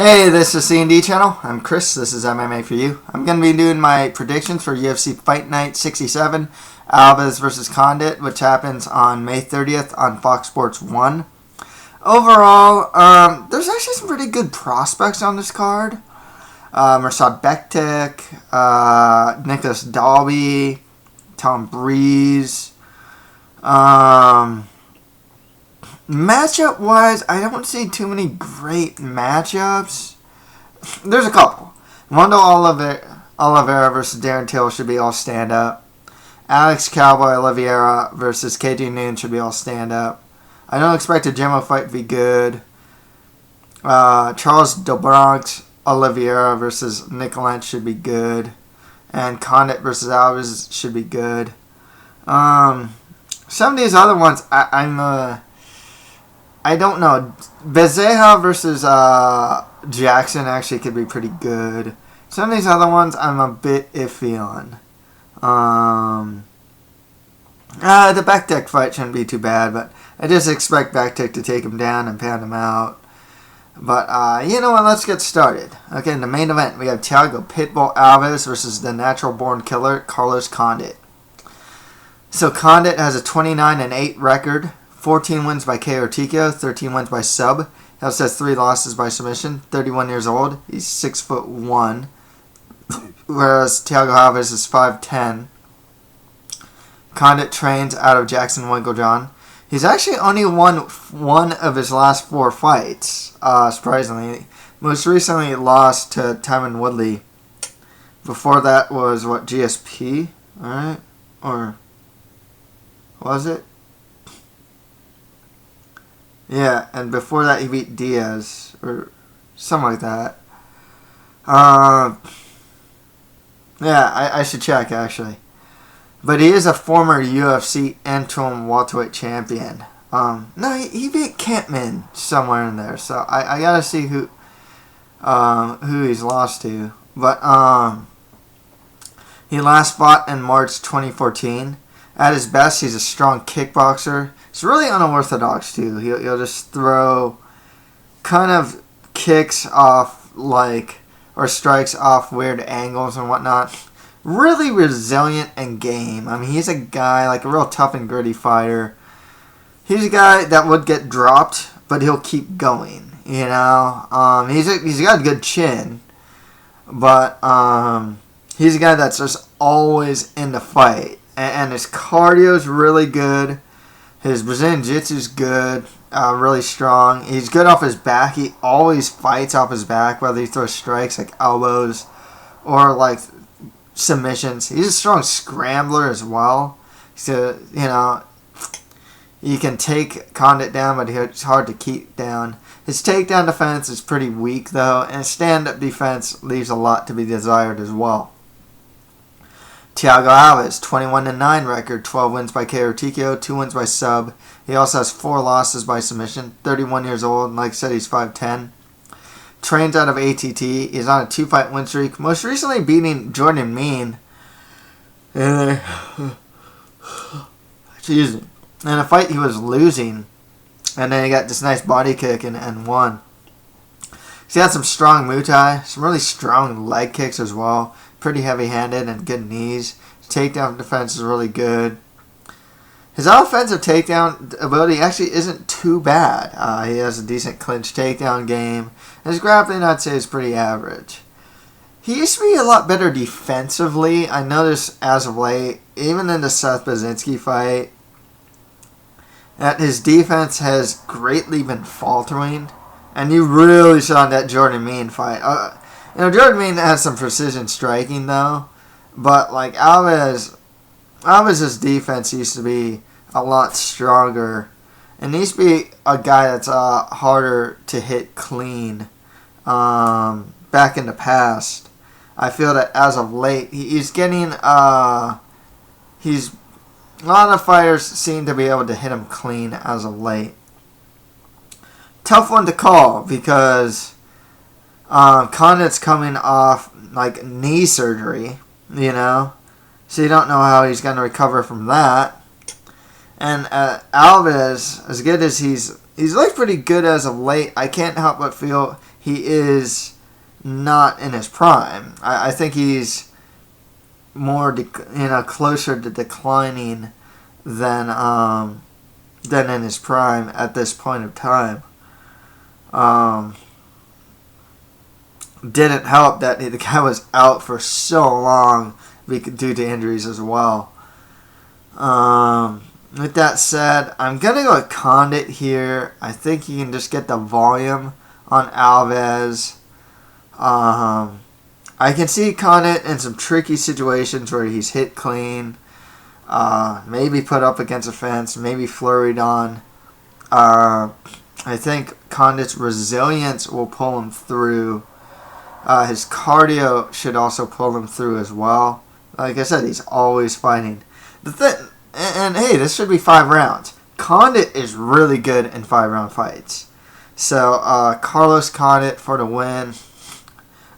Hey, this is C&D channel. I'm Chris. This is MMA for you. I'm going to be doing my predictions for UFC Fight Night 67, Alves versus Condit, which happens on May 30th on Fox Sports 1. Overall, there's actually some pretty good prospects on this card. Mirsad Bektic, Nicolas Dalby, Breese. Matchup-wise, I don't see too many great matchups. There's a couple. Wendell Oliveira versus Darren Till should be all stand-up. Alex Cowboy Oliveira versus KJ Noon should be all stand-up. I don't expect a Jimmo fight to be good. Charles DeBronx Oliveira versus Nicolas should be good. And Condit versus Alves should be good. Some of these other ones, I don't know. Bezerra versus Jackson actually could be pretty good. Some of these other ones I'm a bit iffy on. The Bektic fight shouldn't be too bad, but I just expect Bektic to take him down and pound him out. But, you know what, let's get started. Okay, in the main event, we have Thiago Pitbull Alves versus the natural-born killer, Carlos Condit. So Condit has a 29-8 record. 14 wins by KO or TKO, 13 wins by sub. He also has 3 losses by submission. 31 years old. He's 6'1", whereas Thiago Alves is 5'10". Condit trains out of Jackson Winklejohn. He's actually only won one of his last 4 fights, surprisingly. Most recently, he lost to Tyron Woodley. Before that was, GSP? Alright? Or was it? Yeah, and before that he beat Diaz, or something like that. Yeah, I should check, actually. But he is a former UFC interim welterweight champion. No, he beat Kentman somewhere in there, so I gotta see who he's lost to. But, he last fought in March 2014. At his best, he's a strong kickboxer. He's really unorthodox, too. He'll just throw kind of kicks off, or strikes off weird angles and whatnot. Really resilient and game. I mean, he's a guy, a real tough and gritty fighter. He's a guy that would get dropped, but he'll keep going, you know. He's got a good chin, but he's a guy that's just always in the fight. And his cardio is really good. His Brazilian Jiu-Jitsu is good, really strong. He's good off his back. He always fights off his back, whether he throws strikes like elbows or submissions. He's a strong scrambler as well. So, you know, you can take Condit down, but it's hard to keep down. His takedown defense is pretty weak, though, and his stand-up defense leaves a lot to be desired as well. Thiago Alves, 21-9 record, 12 wins by KO or TKO, 2 wins by sub. He also has 4 losses by submission, 31 years old, and like I said, he's 5'10". Trains out of ATT. He's on a 2-fight win streak, most recently beating Jordan Mean. In a fight he was losing, and then he got this nice body kick and won. He's got some strong Muay Thai, some really strong leg kicks as well. Pretty heavy-handed and good knees. His takedown defense is really good. His offensive takedown ability actually isn't too bad. He has a decent clinch takedown game. His grappling, I'd say, is pretty average. He used to be a lot better defensively. I noticed as of late, even in the Seth Baczynski fight, that his defense has greatly been faltering. And you really saw that Jordan Mean fight. You know, Jordan Mean has some precision striking, though. But, Alves' defense used to be a lot stronger. And he used to be a guy that's harder to hit clean back in the past. I feel that as of late, he's getting... a lot of fighters seem to be able to hit him clean as of late. Tough one to call, because... Condit's coming off, knee surgery, you know. So you don't know how he's going to recover from that. And Alves, as good as he's looked pretty good as of late, I can't help but feel he is not in his prime. I think he's more closer to declining than in his prime at this point of time. Didn't help that the guy was out for so long due to injuries as well. With that said, I'm going to go with Condit here. I think he can just get the volume on Alves. I can see Condit in some tricky situations where he's hit clean, maybe put up against a fence, maybe flurried on. I think Condit's resilience will pull him through. His cardio should also pull him through as well. Like I said, he's always fighting. And hey, this should be 5 rounds. Condit is really good in 5-round fights. So, Carlos Condit for the win.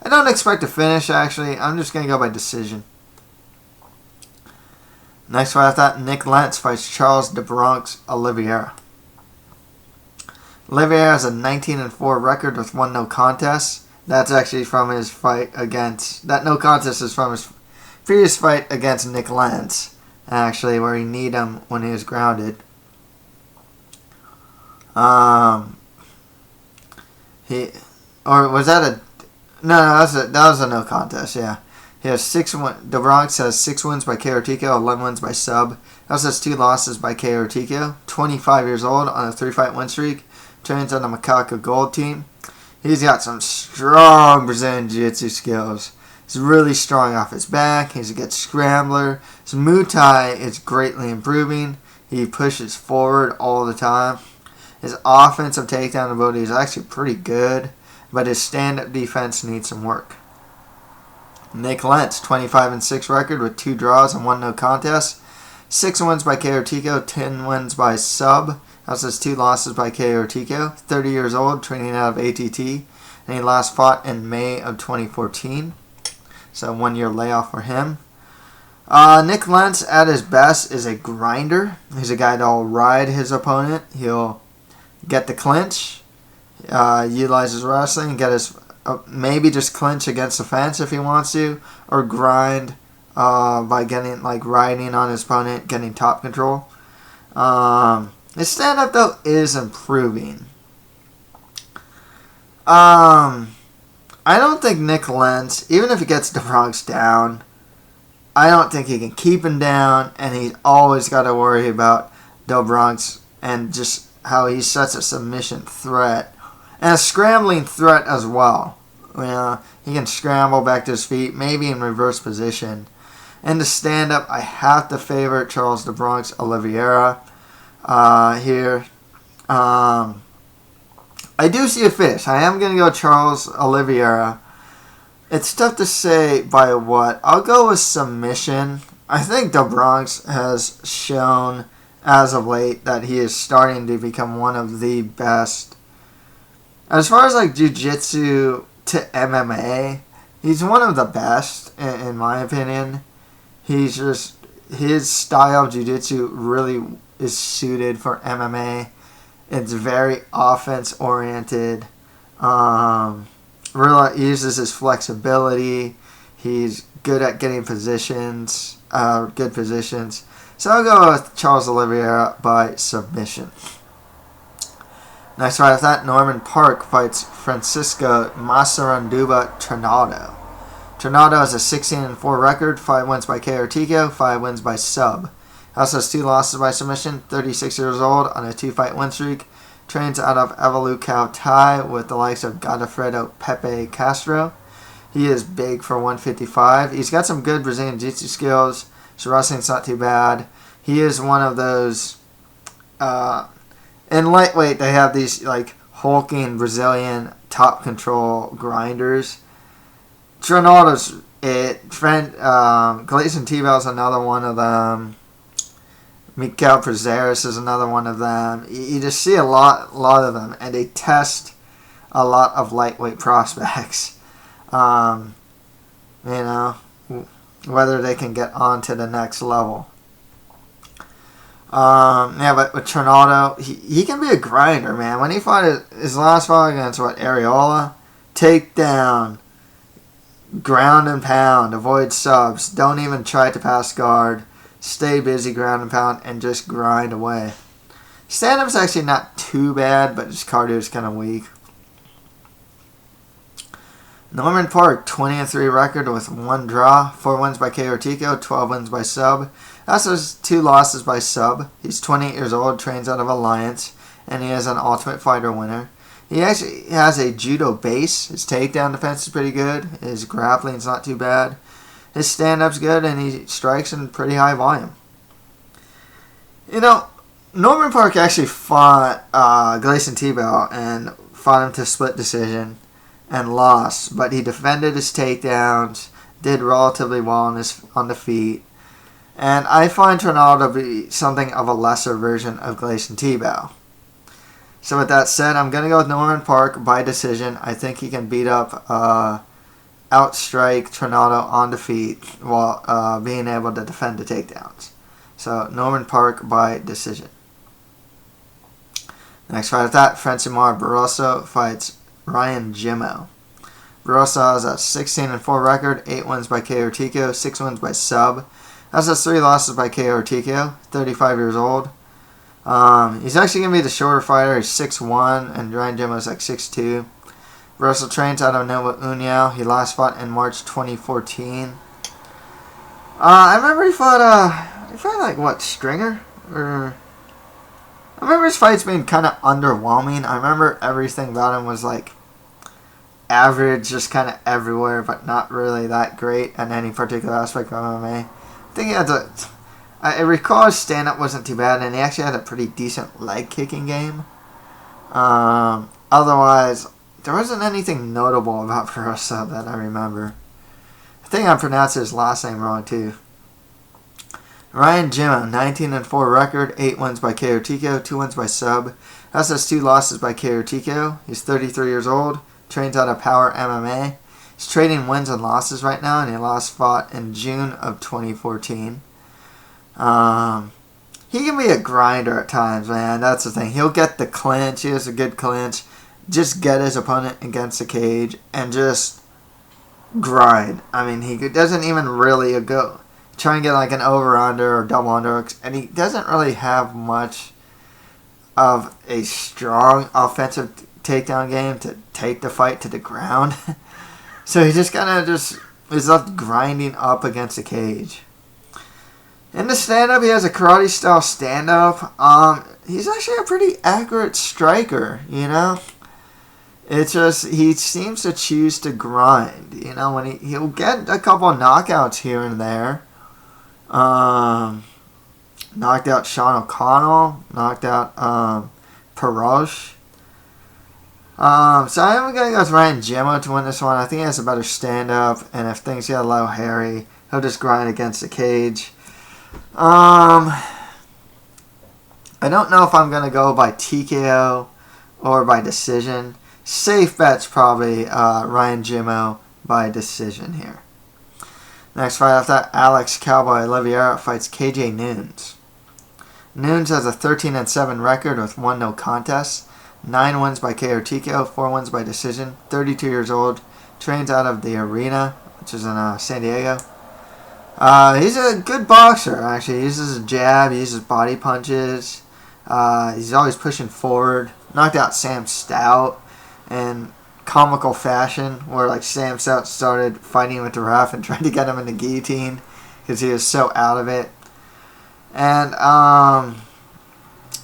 I don't expect a finish, actually. I'm just going to go by decision. Next fight after that, Nick Lentz fights Charles de Bronx Oliveira. Oliveira has a 19-4 record with 1 no contest. That's actually from his fight against... That no contest is from his previous fight against Nick Lentz, actually, where he kneed him when he was grounded. That was a no contest, yeah. He has 6 wins. De Bronx has 6 wins by KO or TKO, 11 wins by sub. He also has 2 losses by KO or TKO. 25 years old on a 3-fight win streak. Trains on the Macaca Gold team. He's got some strong Brazilian Jiu-Jitsu skills. He's really strong off his back. He's a good scrambler. His Muay Thai is greatly improving. He pushes forward all the time. His offensive takedown ability is actually pretty good, but his stand-up defense needs some work. Nick Lentz, 25-6 record with 2 draws and 1 no contest. 6 wins by KO or TKO, 10 wins by sub. Also has 2 losses by KO or TKO. 30 years old, training out of ATT. And he last fought in May of 2014. So 1 year layoff for him. Nick Lentz at his best is a grinder. He's a guy that will ride his opponent. He'll get the clinch, utilize his wrestling, get his maybe just clinch against the fence if he wants to, or grind by getting riding on his opponent, getting top control. His stand-up though is improving. I don't think Nick Lentz, even if he gets de Bronx down, I don't think he can keep him down, and he's always got to worry about de Bronx and just how he's such a submission threat and a scrambling threat as well. He can scramble back to his feet, maybe in reverse position. And to stand up, I have to favor Charles de Bronx Oliveira here. I do see a finish. I am going to go Charles Oliveira. It's tough to say by what. I'll go with submission. I think de Bronx has shown as of late that he is starting to become one of the best. As far as jiu-jitsu to MMA, he's one of the best in my opinion. He's just, his style of jiu-jitsu really is suited for MMA. It's very offense oriented. Really uses his flexibility. He's good at getting positions, good positions. So I'll go with Charles Oliveira by submission. Next fight after that, Norman Parke fights Francisco Massaranduba Trinaldo. Trinaldo has a 16-4 record, 5 wins by KO or TKO, 5 wins by sub. Also has 2 losses by submission, 36 years old on a 2-fight win streak. Trains out of Evolucao Thai with the likes of Godofredo Pepe Castro. He is big for 155. He's got some good Brazilian Jiu-Jitsu skills. His wrestling's not too bad. He is one of those... in lightweight, they have these hulking Brazilian top control grinders. Trinaldo's it. Gleison Tibau's another one of them. Miguel Prazeres is another one of them. You just see a lot of them, and they test a lot of lightweight prospects. Whether they can get on to the next level. But with Trinaldo, he can be a grinder, man. When he fought his last fight against Areola, takedown, ground and pound, avoid subs, don't even try to pass guard, stay busy, ground and pound, and just grind away. Stand-up's actually not too bad, but his cardio is kind of weak. Norman Parke, 20-3 record with 1 draw, 4 wins by KO or TKO, 12 wins by sub. Also has 2 losses by sub. He's 28 years old, trains out of Alliance, and he is an Ultimate Fighter winner. He actually has a judo base. His takedown defense is pretty good. His grappling's not too bad. His stand-up's good, and he strikes in pretty high volume. You know, Norman Parke actually fought Gleison Tebow and fought him to split decision and lost, but he defended his takedowns, did relatively well on the feet, and I find Trinaldo to be something of a lesser version of Gleison Tebow. So with that said, I'm going to go with Norman Parke by decision. I think he can beat up, outstrike Trinaldo on the feet while being able to defend the takedowns. So Norman Parke by decision. Next fight with that, Francimar Barroso fights Ryan Jimmo. Barroso has a 16-4 record, 8 wins by KO or TKO, 6 wins by sub. Has 3 losses by KO or TKO, 35 years old. He's actually going to be the shorter fighter. He's 6'1", and Ryan Jimmo's like 6'2". Barroso trains out of Nova União. He last fought in March 2014. I remember he fought like, what, Stringer? Or I remember his fights being kind of underwhelming. I remember everything about him was like average, just kind of everywhere, but not really that great in any particular aspect of MMA. I think he had I recall his stand-up wasn't too bad, and he actually had a pretty decent leg-kicking game. Otherwise, there wasn't anything notable about Barroso that I remember. I think I pronounced his last name wrong, too. Ryan Jimmo, 19-4 record, 8 wins by KO TKO, 2 wins by sub. Also has 2 losses by KO TKO. He's 33 years old, trains out of Power MMA. He's trading wins and losses right now, and he last fought in June of 2014. He can be a grinder at times, man. That's the thing. He'll get the clinch. He has a good clinch. Just get his opponent against the cage and just grind. I mean, he doesn't even really go try and get like an over-under or double underhooks, and he doesn't really have much of a strong offensive takedown game to take the fight to the ground. So he just kind of is left grinding up against the cage. In the stand-up, he has a karate-style stand-up. He's actually a pretty accurate striker, you know? It's just, he seems to choose to grind, you know? When he'll get a couple of knockouts here and there. Knocked out Sean O'Connell. Knocked out Paroche. So I'm going to go with Ryan Jimmo to win this one. I think he has a better stand-up, and if things get a little hairy, he'll just grind against the cage. I don't know if I'm going to go by TKO or by decision. Safe bet's probably Ryan Jimmo by decision here. Next fight after that, Alex Cowboy Oliveira fights KJ Nunes. Nunes has a 13-7 record with 1 no contest. 9 wins by KO or TKO, 4 wins by decision. 32 years old. Trains out of the Arena, which is in San Diego. He's a good boxer, actually. He uses a jab, he uses body punches. He's always pushing forward. Knocked out Sam Stout in comical fashion, where like Sam Stout started fighting with the ref and tried to get him in the guillotine because he was so out of it. And,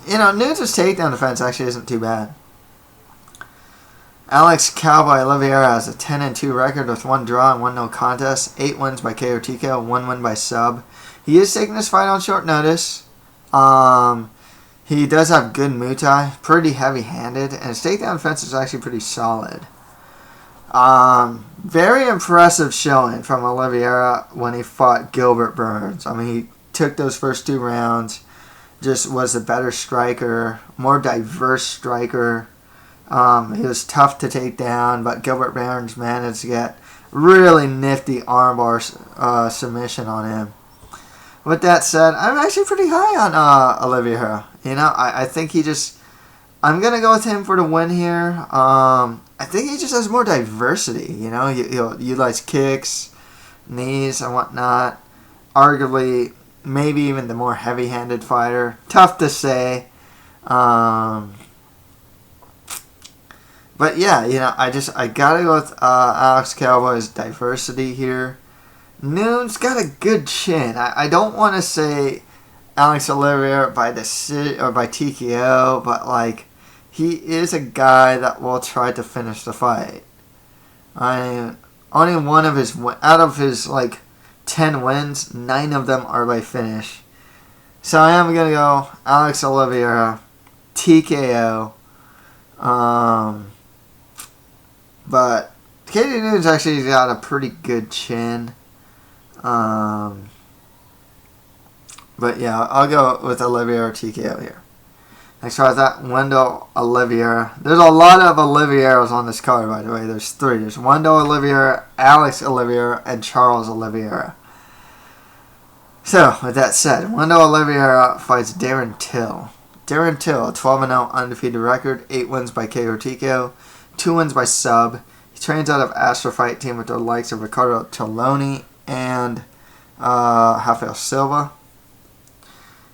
you know, Nunes' takedown defense actually isn't too bad. Alex Cowboy Oliveira has a 10-2 record with 1 draw and 1 no contest, 8 wins by KO or TKO, 1 win by sub. He is taking this fight on short notice. He does have good Muay Thai, pretty heavy-handed, and his takedown defense is actually pretty solid. Very impressive showing from Oliveira when he fought Gilbert Burns. I mean, he took those first 2 rounds, just was a better striker, more diverse striker. He was tough to take down, but Gilbert Burns managed to get really nifty armbar submission on him. With that said, I'm actually pretty high on Oliveira. You know, I think I'm going to go with him for the win here. I think he just has more diversity. You know, he'll utilize kicks, knees, and whatnot. Arguably, maybe even the more heavy-handed fighter. Tough to say. But yeah, you know, I gotta go with Alex Cowboy's diversity here. Noon's got a good chin. I don't want to say Alex Oliveira by decision or by TKO, but like he is a guy that will try to finish the fight. I mean, only one of his out of his like 10 wins, 9 of them are by finish. So I am gonna go Alex Oliveira, TKO. But Katie Noon's actually got a pretty good chin. But yeah, I'll go with Oliveira TKO here. Next fight, that Wendell Oliveira. There's a lot of Oliveiras on this card, by the way. There's 3. There's Wendell Oliveira, Alex Oliveira, and Charles Oliveira. So, with that said, Wendell Oliveira fights Darren Till. Darren Till, 12-0 undefeated record, 8 wins by KO TKO, 2 wins by sub. He trains out of Astro Fight Team with the likes of Ricardo Toloni and Rafael Silva.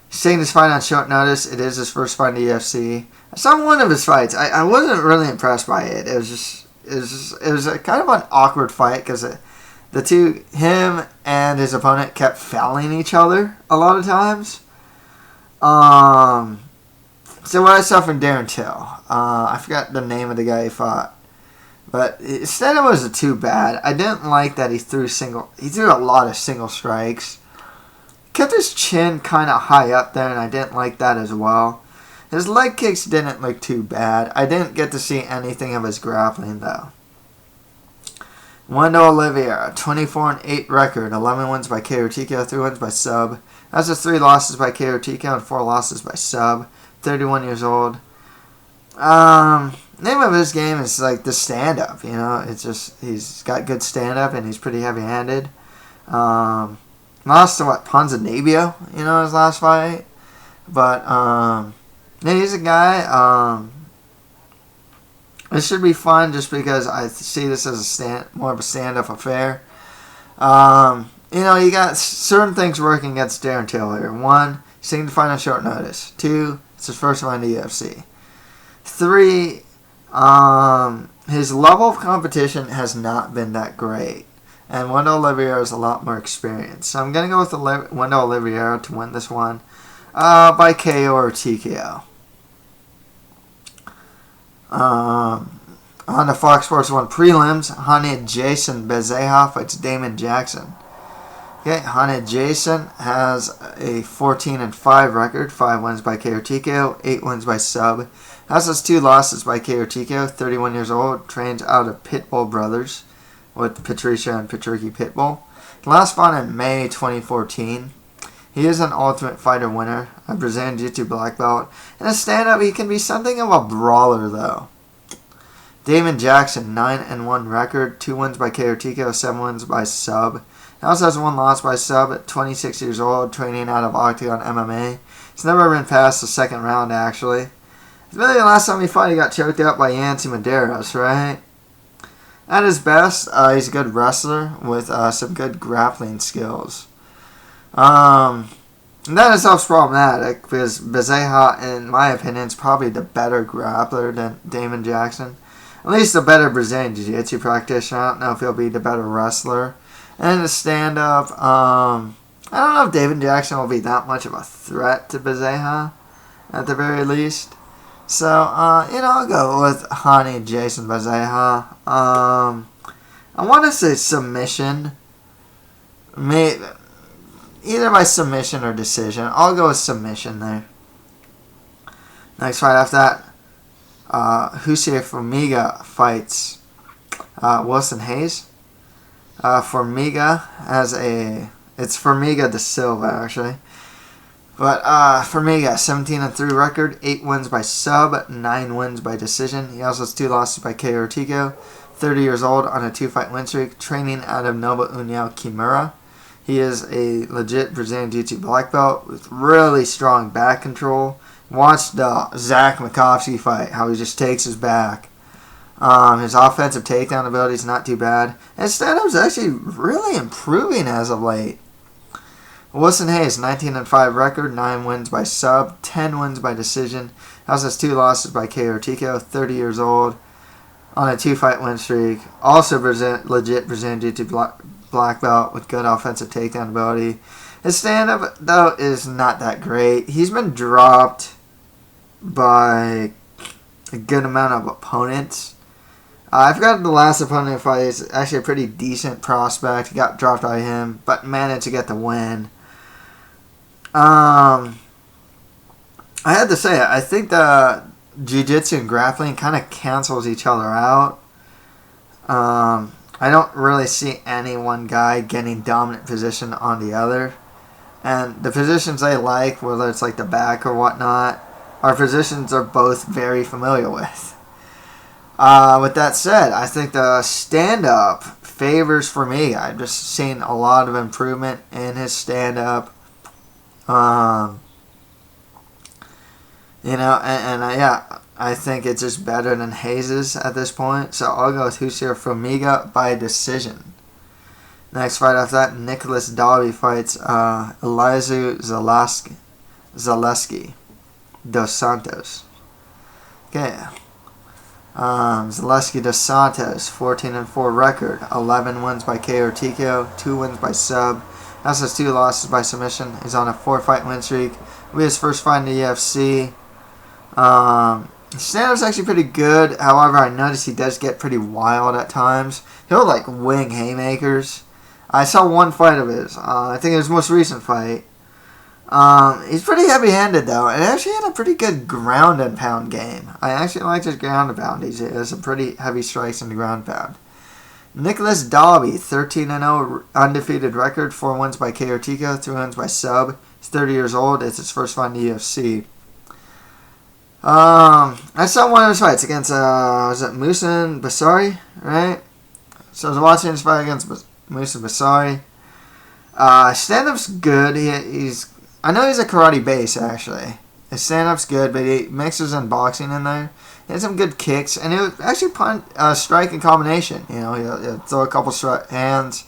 He's taking this fight on short notice. It is his first fight in the UFC. I saw one of his fights. I wasn't really impressed by it. It was a kind of an awkward fight because the two, him and his opponent, kept fouling each other a lot of times. So what I saw from Darren Till, I forgot the name of the guy he fought, but instead it wasn't too bad. I didn't like that he threw a lot of single strikes. Kept his chin kind of high up there, and I didn't like that as well. His leg kicks didn't look too bad. I didn't get to see anything of his grappling, though. Wendell Oliveira, 24-8 record, 11 wins by KO TKO, 3 wins by sub. That's just 3 losses by KO TKO and 4 losses by sub. 31 years old. Name of his game is like the stand-up, you know. It's just, he's got good stand-up and he's pretty heavy-handed. Lost to Ponzinibbio, you know, his last fight. But, yeah, he's a guy, this should be fun just because I see this as more of a stand-up affair. You know, you got certain things working against Darren Till here. 1, he's taking the fight on short notice. 2, it's his first one in the UFC. 3, his level of competition has not been that great. And Wendell Oliveira is a lot more experienced. So I'm going to go with Wendell Oliveira to win this one by KO or TKO. On the Fox Sports 1 prelims, Haned Jason Bezerra fights Damon Jackson. Okay, Haned Jason has a 14-5 record, 5 wins by KO TKO, 8 wins by sub. Has his 2 losses by KO TKO, 31 years old, trains out of Pitbull Brothers with Patricia and Patricky Pitbull. Last fought in May 2014. He is an Ultimate Fighter winner, a Brazilian Jiu-Jitsu black belt. In a stand-up, he can be something of a brawler, though. Damon Jackson, 9-1 record, 2 wins by KO TKO, 7 wins by sub. He also has 1 loss by sub at 26 years old, training out of Octagon MMA. He's never been past the 2nd round, actually. It's really the last time he fought, he got choked out by Yancy Medeiros, right? At his best, he's a good wrestler with some good grappling skills. And that itself is problematic because Bezerra, in my opinion, is probably the better grappler than Damon Jackson. At least the better Brazilian Jiu-Jitsu practitioner. I don't know if he'll be the better wrestler. And in the stand-up, I don't know if Damon Jackson will be that much of a threat to Bezerra, at the very least. So, you know, I'll go with Haned Jason Bezerra. I want to say submission. Maybe either by submission or decision. I'll go with submission there. Next fight after that, Jussier Formiga fights Wilson Hayes. Formiga has it's Formiga de Silva, actually. But Formiga, 17-3 record, 8 wins by sub, 9 wins by decision. He also has 2 losses by KO or TKO. 30 years old on a 2-fight win streak, training out of Nova União Kimura. He is a legit Brazilian Jiu-Jitsu black belt with really strong back control. Watch the Zach Makovsky fight, how he just takes his back. His offensive takedown ability is not too bad. His stand-up is actually really improving as of late. Wilson Hayes, 19-5 record, 9 wins by sub, 10 wins by decision. Also has 2 losses by KO or TKO, 30 years old, on a 2-fight win streak. Also legit Brazilian Jiu-Jitsu black belt with good offensive takedown ability. His stand-up, though, is not that great. He's been dropped by a good amount of opponents. I forgot the last opponent fight. He's actually a pretty decent prospect. He got dropped by him, but managed to get the win. I had to say, I think the jiu-jitsu and grappling kind of cancels each other out. I don't really see any one guy getting dominant position on the other. And the positions they like, whether it's like the back or whatnot, are positions they're both very familiar with. With that said, I think the stand-up favors for me. I've just seen a lot of improvement in his stand-up. I think it's just better than Hayes' at this point. So I'll go with Jussier Formiga by decision. Next fight after that, Nicolas Dalby fights Elizeu Zaleski dos Santos. Okay. Zaleski dos Santos, 14-4 record, 11 wins by KO or TKO, 2 wins by sub. Also has 2 losses by submission. He's on a 4-fight win streak. It'll be his first fight in the UFC. His stand-up is actually pretty good. However, I noticed he does get pretty wild at times. He'll like wing haymakers. I saw one fight of his. I think it was his most recent fight. He's pretty heavy-handed though, and actually had a pretty good ground and pound game. I actually liked his ground and pound. He has some pretty heavy strikes in the ground pound. Nicolas Dalby, 13-0 undefeated record, 4 wins by KO or TKO, 3 wins by sub. He's 30 years old. It's his first fight in the UFC. I saw one of his fights against, was it Musa Basari, right? So I was watching his fight against Musa Basari. Stand-up's good. I know he's a karate base, actually. His stand-up's good, but he mixes in boxing in there. He has some good kicks, and he'll actually strike in combination. You know, he'll throw a couple hands,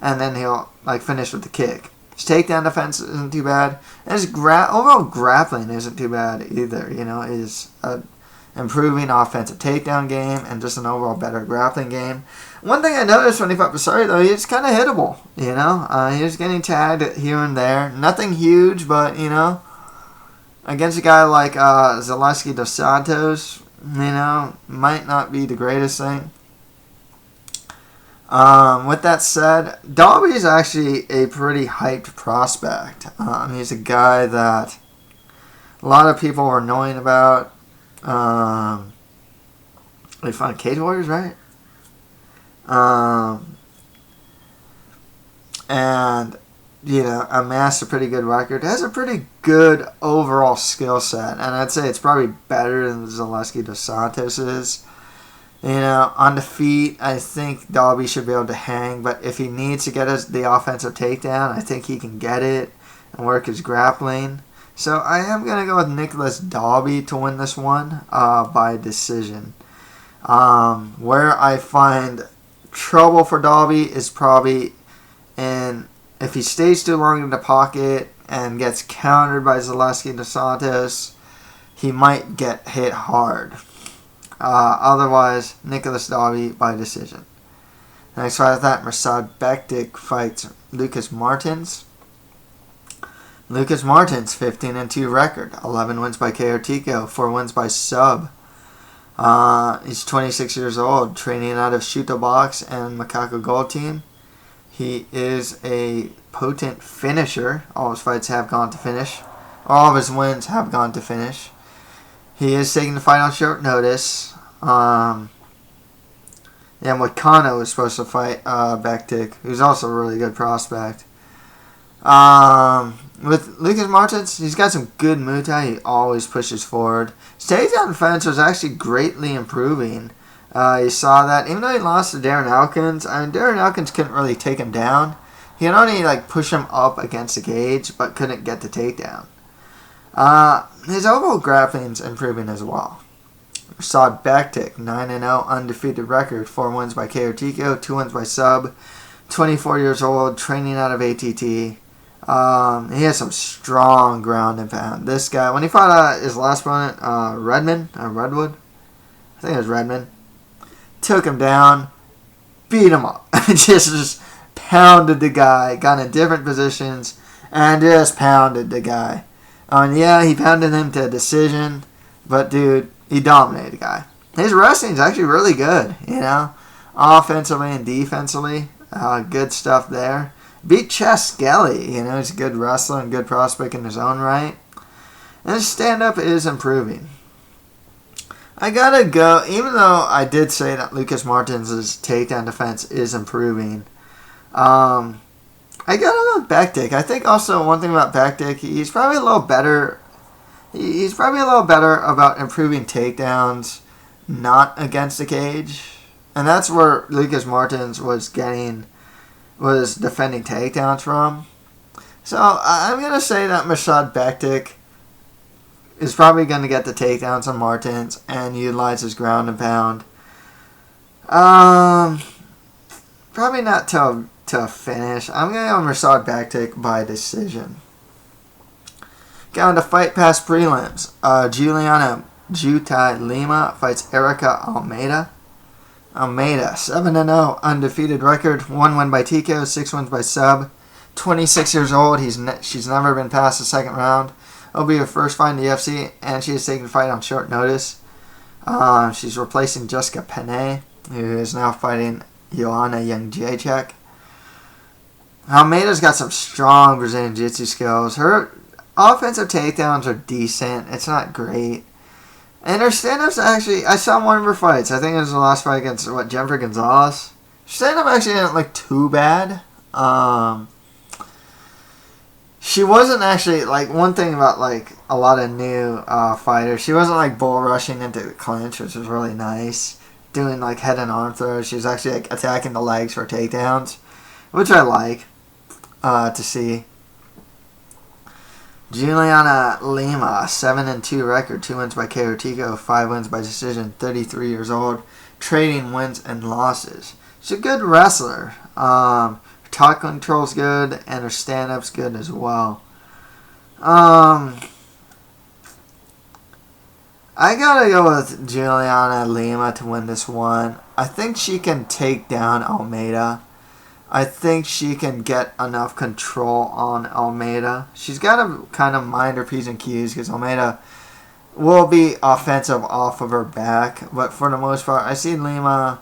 and then he'll finish with the kick. His takedown defense isn't too bad, and his overall grappling isn't too bad either. You know, he's improving offensive takedown game and just an overall better grappling game. One thing I noticed when he fought Basari, though, he's kind of hittable. You know, he was getting tagged here and there. Nothing huge, but you know, against a guy like Zaleski dos Santos, you know, might not be the greatest thing. With that said, Dalby is actually a pretty hyped prospect. He's a guy that a lot of people are knowing about. They find Cage Warriors, right? And you know, amassed a pretty good record. Has a pretty good overall skill set, and I'd say it's probably better than Zaleski dos Santos is. You know, on the feet, I think Dalby should be able to hang, but if he needs to get the offensive takedown, I think he can get it and work his grappling. So I am going to go with Nicolas Dalby to win this one by decision. Where I find trouble for Dalby is probably if he stays too long in the pocket and gets countered by Zaleski dos Santos, he might get hit hard. Otherwise, Nicolas Dalby by decision. Next fight after that, Mirsad Bektic fights Lucas Martins. Lucas Martins, 15-2 record, 11 wins by KO or TKO, 4 wins by sub. He's 26 years old, training out of Shuto Box and Macaco Gold Team. He is a potent finisher. All his fights have gone to finish. All of his wins have gone to finish. He is taking the fight on short notice. Wakano was supposed to fight Bektic, who's also a really good prospect. With Lucas Martins, he's got some good Muay Thai. He always pushes forward. His takedown defense was actually greatly improving. You saw that. Even though he lost to Darren Elkins, Darren Elkins couldn't really take him down. He could only push him up against the cage, but couldn't get the takedown. His overall grappling's improving as well. Mirsad Bektic, 9-0, undefeated record, 4 wins by KO TKO, 2 wins by sub, 24 years old, training out of ATT. He has some strong ground and pound. This guy, when he fought his last opponent, Redmond, or Redwood, I think it was Redmond, took him down, beat him up, just pounded the guy, got in different positions, and just pounded the guy. Yeah, he pounded him to a decision, but dude, he dominated the guy. His wrestling is actually really good, offensively and defensively. Good stuff there. Beat Chess Skelly, he's a good wrestler and good prospect in his own right. And his stand-up is improving. I gotta go, even though I did say that Lucas Martins' takedown defense is improving, I gotta go with Bektic. I think also one thing about Bektic, he's probably a little better. He's probably a little better about improving takedowns, not against the cage, and that's where Lucas Martins was defending takedowns from. So I'm gonna say that Mirsad Bektic is probably gonna get the takedowns on Martins and utilize his ground and pound. Probably not to finish. I'm going to go Mirsad Bektic by decision. Going to Fight Pass prelims. Juliana Lima fights Ericka Almeida. Almeida, 7-0, undefeated record, 1 win by TKO, 6 wins by sub. 26 years old. She's never been past the second round. It'll be her first fight in the UFC, and she is taking the fight on short notice. She's replacing Jessica Penne, who is now fighting Joanna Jędrzejczyk. Almeida's got some strong Brazilian Jiu-Jitsu skills. Her offensive takedowns are decent. It's not great. And her stand-ups actually, I saw one of her fights. I think it was the last fight against, Jennifer Gonzalez. Her stand-up actually didn't look too bad. She wasn't actually, one thing about, a lot of new fighters, she wasn't, bull rushing into the clinch, which was really nice. Doing, head and arm throws. She was actually, attacking the legs for takedowns, which I like to see. Juliana Lima, 7-2 record, 2 wins by KO TKO, 5 wins by decision, 33 years old, trading wins and losses. She's a good wrestler. Her top control's good, and her stand-up's good as well. I gotta go with Juliana Lima to win this one. I think she can take down Almeida. I think she can get enough control on Almeida. She's got to kind of mind her P's and Q's because Almeida will be offensive off of her back. But for the most part, I see Lima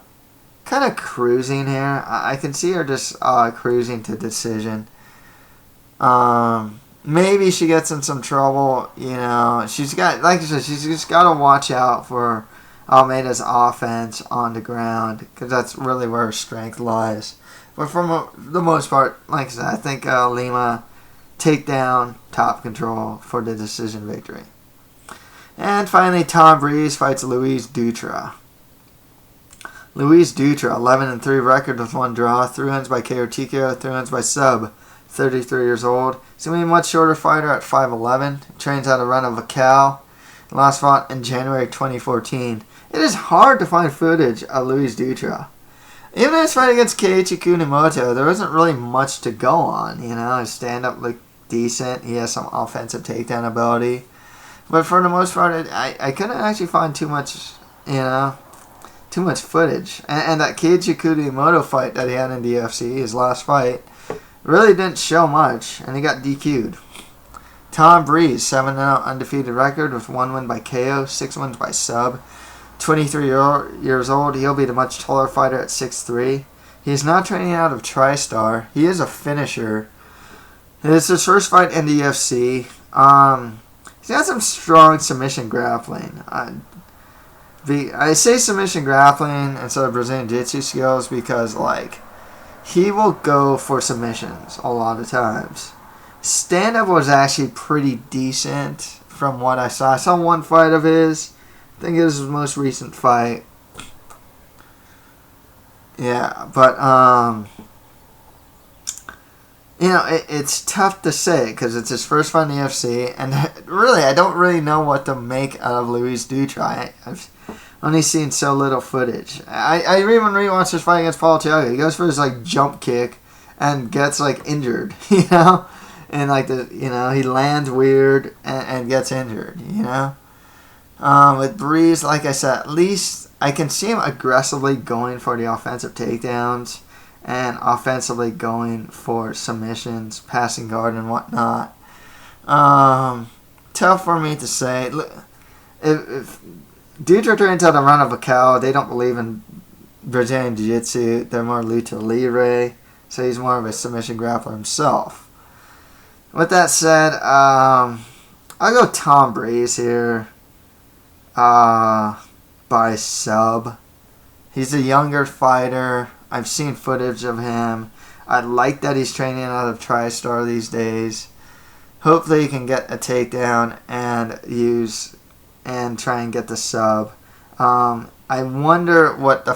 kind of cruising here. I can see her just cruising to decision. Maybe she gets in some trouble. She's got, like I said, she's just got to watch out for Almeida's offense on the ground because that's really where her strength lies. But for the most part, like I said, I think Lima takedown, top control for the decision victory. And finally, Breese fights Luiz Dutra. Luiz Dutra, 11-3 record with 1 draw, 3 wins by KO TKO, 3 wins by sub. 33 years old. He's going to be a much shorter fighter at 5'11". Trains out of Run of a Cow. Last fought in January 2014. It is hard to find footage of Luiz Dutra. Even in his fight against Keiichi Kunimoto, there wasn't really much to go on. His stand-up looked decent. He has some offensive takedown ability. But for the most part, I couldn't actually find too much footage. And that Keiichi Kunimoto fight that he had in the UFC, his last fight, really didn't show much, and he got DQ'd. Breese, 7-0 undefeated record with 1 win by KO, 6 wins by sub. 23 years old, he'll be the much taller fighter at 6'3". He is not training out of TriStar. He is a finisher. It's his first fight in the UFC. He's got some strong submission grappling. I say submission grappling instead of Brazilian Jiu-Jitsu skills because, he will go for submissions a lot of times. Stand-up was actually pretty decent from what I saw. I saw one fight of his. I think it was his most recent fight. Yeah, but, it's tough to say because it's his first fight in the UFC. And really, I don't really know what to make out of Luiz Dutra. only seen so little footage. I even rewatched his fight against Paul Thiago. He goes for his like jump kick and gets like injured, you know, and like he lands weird and gets injured, you know. With Breese, like I said, at least I can see him aggressively going for the offensive takedowns and offensively going for submissions, passing guard and whatnot. Tough for me to say. If Dutra turns out a run of a cow, they don't believe in Brazilian Jiu-Jitsu. They're more lucha libre, so he's more of a submission grappler himself. With that said, I'll go Tom Breese here by sub. He's a younger fighter. I've seen footage of him. I like that he's training out of TriStar these days. Hopefully he can get a takedown and try and get the sub. I wonder what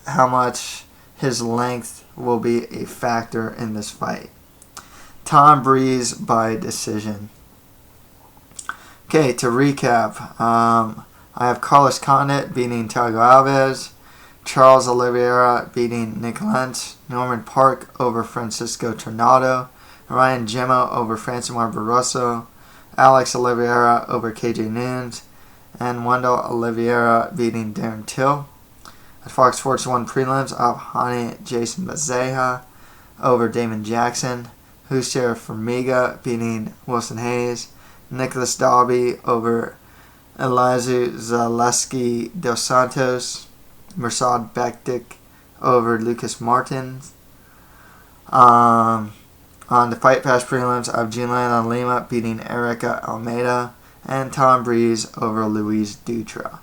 how much his length will be a factor in this fight. Tom Breese by decision. Okay, to recap, I have Carlos Condit beating Thiago Alves, Charles Oliveira beating Nicolas, Norman Parke over Francisco Trinaldo, Ryan Jimmo over Francimar Barroso, Alex Oliveira over KJ Nunes, and Wendell Oliveira beating Darren Till. At Fox Sports 1 prelims, I have Hani Jason Bezerra over Damon Jackson, Jussier Formiga beating Wilson Hayes, Nicolas Dalby over Elizeu Zaleski dos Santos, Mirsad Bektic over Lucas Martins. On the Fight Pass prelims, I have Juliana and Lima beating Ericka Almeida, and Tom Breese over Luiz Dutra.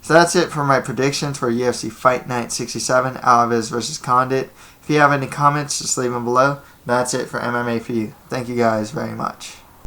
So that's it for my predictions for UFC Fight Night 67, Alves versus Condit. If you have any comments, just leave them below. That's it for MMA for you. Thank you guys very much.